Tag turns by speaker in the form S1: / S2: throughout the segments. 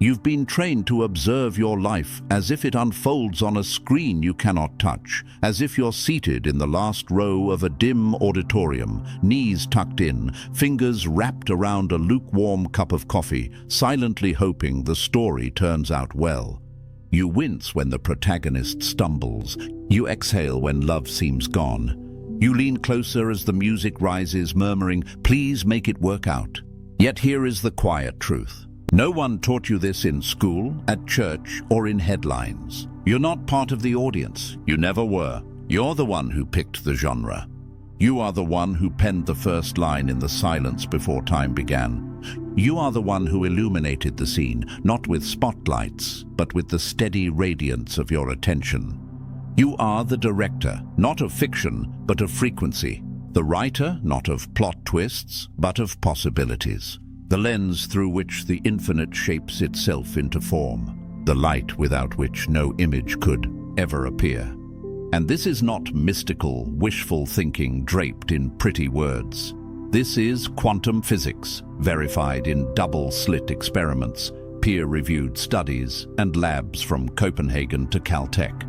S1: You've been trained to observe your life as if it unfolds on a screen you cannot touch, as if you're seated in the last row of a dim auditorium, knees tucked in, fingers wrapped around a lukewarm cup of coffee, silently hoping the story turns out well. You wince when the protagonist stumbles. You exhale when love seems gone. You lean closer as the music rises, murmuring, "Please make it work out." Yet here is the quiet truth. No one taught you this in school, at church, or in headlines. You're not part of the audience. You never were. You're the one who picked the genre. You are the one who penned the first line in the silence before time began. You are the one who illuminated the scene, not with spotlights, but with the steady radiance of your attention. You are the director, not of fiction, but of frequency. The writer, not of plot twists, but of possibilities. The lens through which the infinite shapes itself into form. The light without which no image could ever appear. And this is not mystical, wishful thinking draped in pretty words. This is quantum physics, verified in double-slit experiments, peer-reviewed studies, and labs from Copenhagen to Caltech.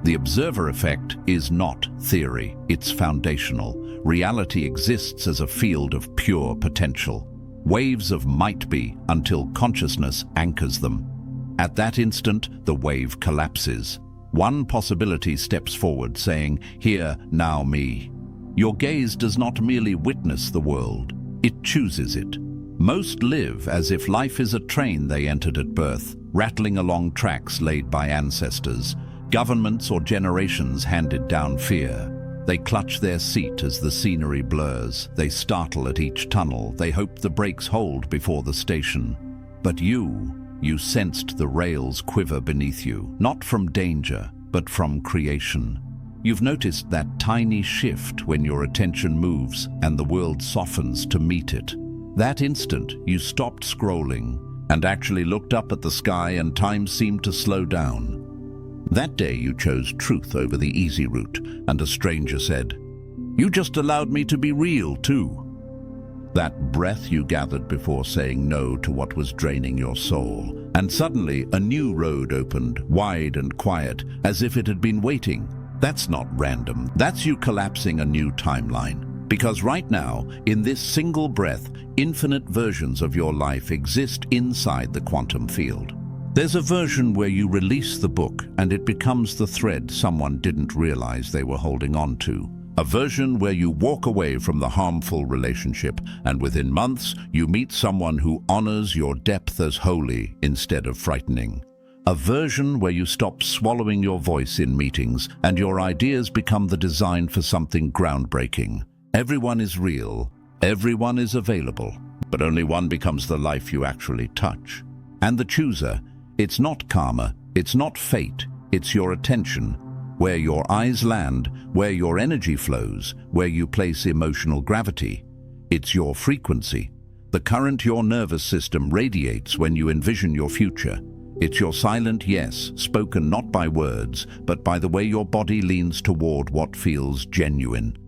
S1: The observer effect is not theory, it's foundational. Reality exists as a field of pure potential. Waves of might be until consciousness anchors them. At that instant, the wave collapses. One possibility steps forward, saying, "Here, now me." Your gaze does not merely witness the world, it chooses it. Most live as if life is a train they entered at birth, rattling along tracks laid by ancestors. Governments or generations handed down fear. They clutch their seat as the scenery blurs. They startle at each tunnel. They hope the brakes hold before the station. But you sensed the rails quiver beneath you, not from danger, but from creation. You've noticed that tiny shift when your attention moves and the world softens to meet it. That instant, you stopped scrolling and actually looked up at the sky, and time seemed to slow down. That day you chose truth over the easy route, and a stranger said, "You just allowed me to be real too." That breath you gathered before saying no to what was draining your soul. And suddenly a new road opened, wide and quiet, as if it had been waiting. That's not random. That's you collapsing a new timeline. Because right now, in this single breath, infinite versions of your life exist inside the quantum field. There's a version where you release the book and it becomes the thread someone didn't realize they were holding on to. A version where you walk away from the harmful relationship and within months you meet someone who honors your depth as holy instead of frightening. A version where you stop swallowing your voice in meetings and your ideas become the design for something groundbreaking. Everyone is real, everyone is available, but only one becomes the life you actually touch. And the chooser, it's not karma, it's not fate, it's your attention. Where your eyes land, where your energy flows, where you place emotional gravity. It's your frequency, the current your nervous system radiates when you envision your future. It's your silent yes, spoken not by words, but by the way your body leans toward what feels genuine.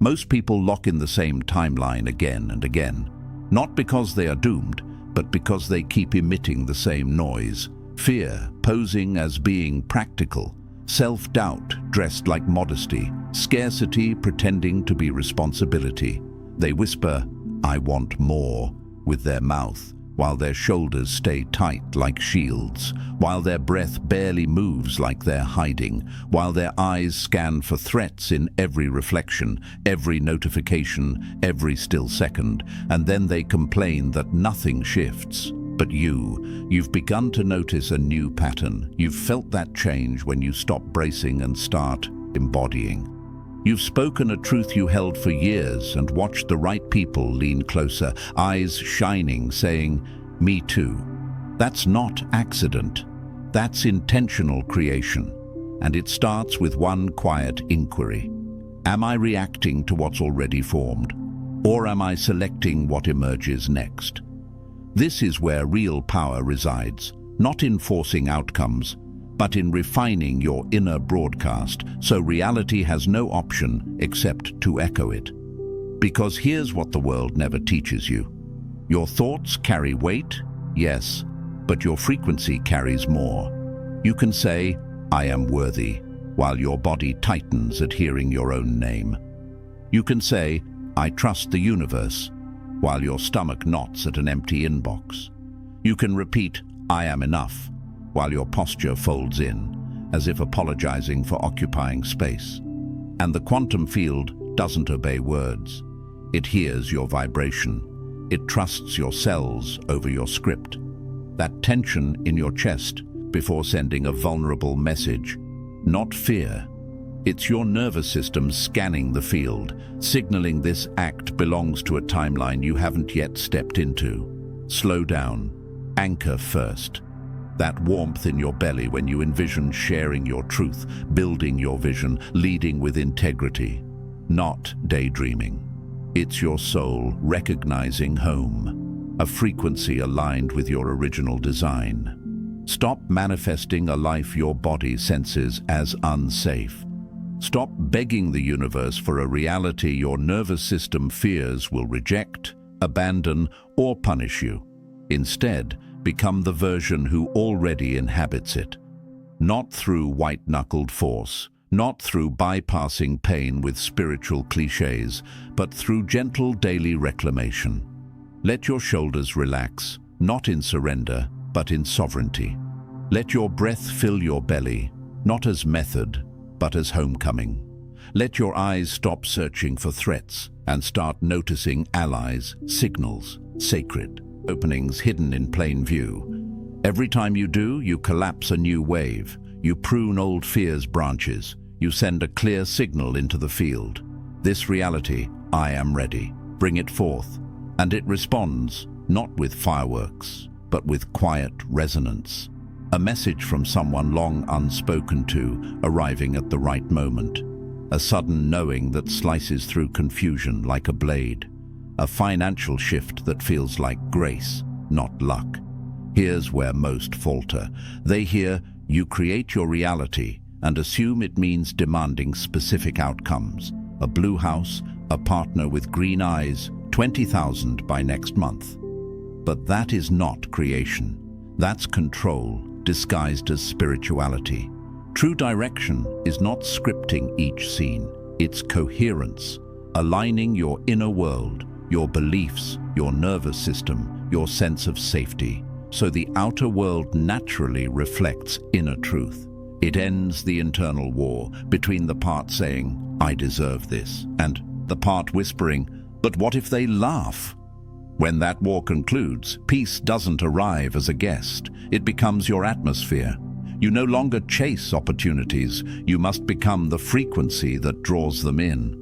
S1: Most people lock in the same timeline again and again, not because they are doomed, but because they keep emitting the same noise. Fear posing as being practical, self-doubt dressed like modesty, scarcity pretending to be responsibility. They whisper, "I want more," with their mouth, while their shoulders stay tight like shields, while their breath barely moves like they're hiding, while their eyes scan for threats in every reflection, every notification, every still second, and then they complain that nothing shifts. But you've begun to notice a new pattern. You've felt that change when you stop bracing and start embodying. You've spoken a truth you held for years and watched the right people lean closer, eyes shining, saying, "Me too." That's not accident. That's intentional creation. And it starts with one quiet inquiry. Am I reacting to what's already formed? Or am I selecting what emerges next? This is where real power resides, not in forcing outcomes, but in refining your inner broadcast so reality has no option except to echo it. Because here's what the world never teaches you. Your thoughts carry weight, yes, but your frequency carries more. You can say, "I am worthy," while your body tightens at hearing your own name. You can say, "I trust the universe," while your stomach knots at an empty inbox. You can repeat, "I am enough," while your posture folds in, as if apologizing for occupying space. And the quantum field doesn't obey words. It hears your vibration. It trusts your cells over your script. That tension in your chest before sending a vulnerable message, not fear. It's your nervous system scanning the field, signaling this act belongs to a timeline you haven't yet stepped into. Slow down. Anchor first. That warmth in your belly when you envision sharing your truth, building your vision, leading with integrity, not daydreaming. It's your soul recognizing home, a frequency aligned with your original design. Stop manifesting a life your body senses as unsafe. Stop begging the universe for a reality your nervous system fears will reject, abandon, or punish you. Instead, become the version who already inhabits it. Not through white-knuckled force, not through bypassing pain with spiritual cliches, but through gentle daily reclamation. Let your shoulders relax, not in surrender, but in sovereignty. Let your breath fill your belly, not as method, but as homecoming. Let your eyes stop searching for threats and start noticing allies, signals, sacred openings hidden in plain view. Every time you do, you collapse a new wave. You prune old fear's branches. You send a clear signal into the field. This reality, I am ready. Bring it forth. And it responds, not with fireworks, but with quiet resonance. A message from someone long unspoken to, arriving at the right moment. A sudden knowing that slices through confusion like a blade. A financial shift that feels like grace, not luck. Here's where most falter. They hear, you create your reality, and assume it means demanding specific outcomes. A blue house, a partner with green eyes, 20,000 by next month. But that is not creation. That's control, disguised as spirituality. True direction is not scripting each scene. It's coherence, aligning your inner world, your beliefs, your nervous system, your sense of safety, so the outer world naturally reflects inner truth. It ends the internal war between the part saying, I deserve this, and the part whispering, but what if they laugh? When that war concludes, peace doesn't arrive as a guest. It becomes your atmosphere. You no longer chase opportunities. You must become the frequency that draws them in.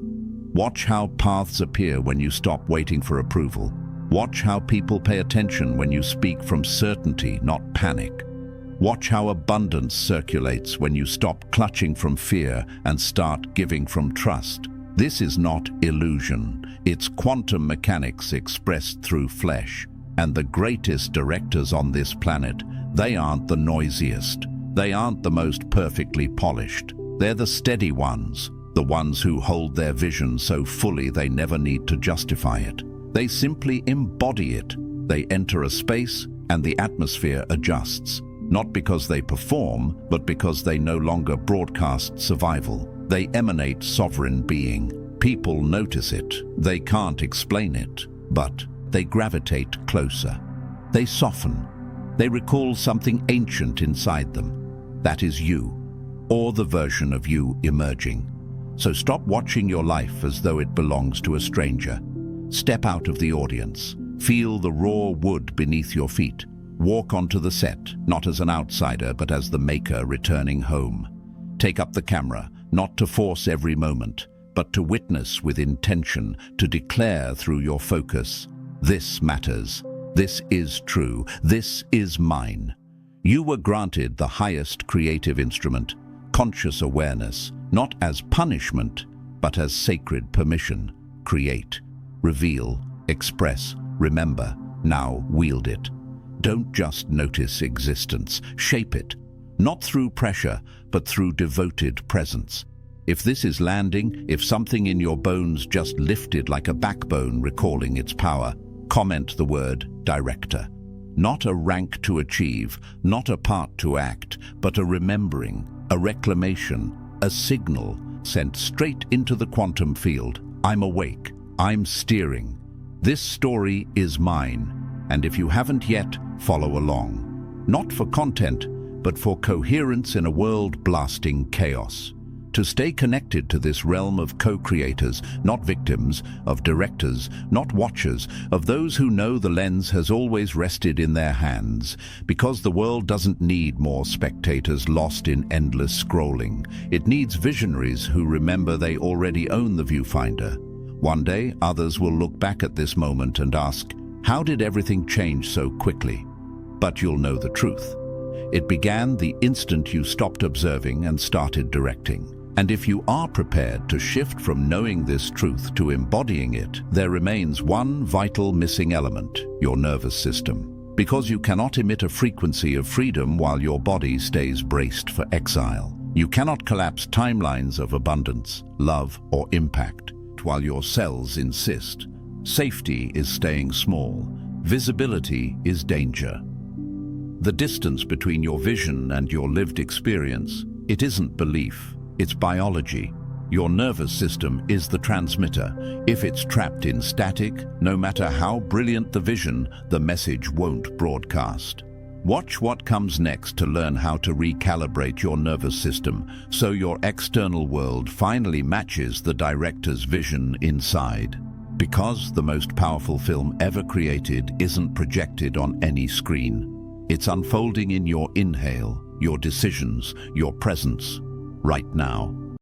S1: Watch how paths appear when you stop waiting for approval. Watch how people pay attention when you speak from certainty, not panic. Watch how abundance circulates when you stop clutching from fear and start giving from trust. This is not illusion. It's quantum mechanics expressed through flesh. And the greatest directors on this planet, they aren't the noisiest. They aren't the most perfectly polished. They're the steady ones, the ones who hold their vision so fully they never need to justify it. They simply embody it. They enter a space and the atmosphere adjusts. Not because they perform, but because they no longer broadcast survival. They emanate sovereign being. People notice it. They can't explain it, but they gravitate closer. They soften. They recall something ancient inside them. That is you, or the version of you emerging. So stop watching your life as though it belongs to a stranger. Step out of the audience. Feel the raw wood beneath your feet. Walk onto the set, not as an outsider, but as the maker returning home. Take up the camera, not to force every moment, but to witness with intention, to declare through your focus, this matters, this is true, this is mine. You were granted the highest creative instrument, conscious awareness, not as punishment, but as sacred permission. Create, reveal, express, remember, now wield it. Don't just notice existence, shape it, not through pressure, but through devoted presence. If this is landing, if something in your bones just lifted like a backbone recalling its power, comment the word director. Not a rank to achieve, not a part to act, but a remembering, a reclamation, a signal sent straight into the quantum field. I'm awake. I'm steering. This story is mine, and if you haven't yet, follow along. Not for content, but for coherence in a world blasting chaos. To stay connected to this realm of co-creators, not victims, of directors, not watchers, of those who know the lens has always rested in their hands, because the world doesn't need more spectators lost in endless scrolling. It needs visionaries who remember they already own the viewfinder. One day, others will look back at this moment and ask, how did everything change so quickly? But you'll know the truth. It began the instant you stopped observing and started directing. And if you are prepared to shift from knowing this truth to embodying it, there remains one vital missing element, your nervous system. Because you cannot emit a frequency of freedom while your body stays braced for exile. You cannot collapse timelines of abundance, love, or impact while your cells insist. Safety is staying small. Visibility is danger. The distance between your vision and your lived experience, it isn't belief. It's biology. Your nervous system is the transmitter. If it's trapped in static, no matter how brilliant the vision, the message won't broadcast. Watch what comes next to learn how to recalibrate your nervous system so your external world finally matches the director's vision inside. Because the most powerful film ever created isn't projected on any screen. It's unfolding in your inhale, your decisions, your presence. Right now.